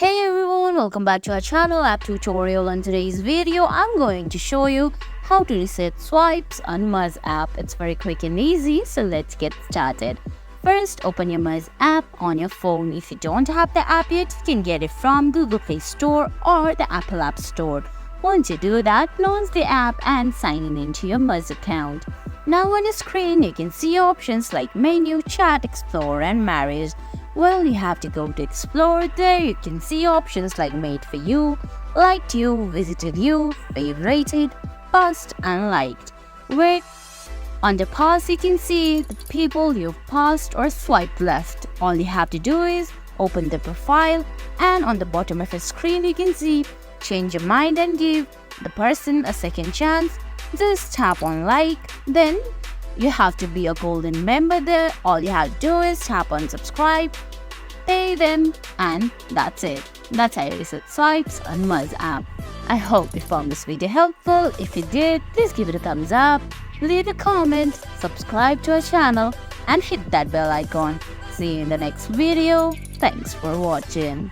Hey everyone, welcome back to our channel app tutorial. In today's video, I'm going to show you how to reset swipes on Muzz app. It's very quick and easy, so let's get started. First, open your Muzz app on your phone. If you don't have the app yet, you can get it from Google Play Store or the Apple App Store. Once you do that, launch the app and sign in into your Muzz account. Now on your screen, you can see options like menu, chat, explore and marriage. Well, you have to go to explore. There you can see options like made for you, liked you, visited you, favorited, passed and liked. Where under past you can see the people you've passed or swiped left. All you have to do is open the profile, and on the bottom of your screen you can see change your mind and give the person a second chance. Just tap on like, then you have to be a golden member there. All you have to do is tap on subscribe, pay them, and that's it. That's how you reset swipes on Muzz app. I hope you found this video helpful. If you did, please give it a thumbs up, leave a comment, subscribe to our channel, and hit that bell icon. See you in the next video. Thanks for watching.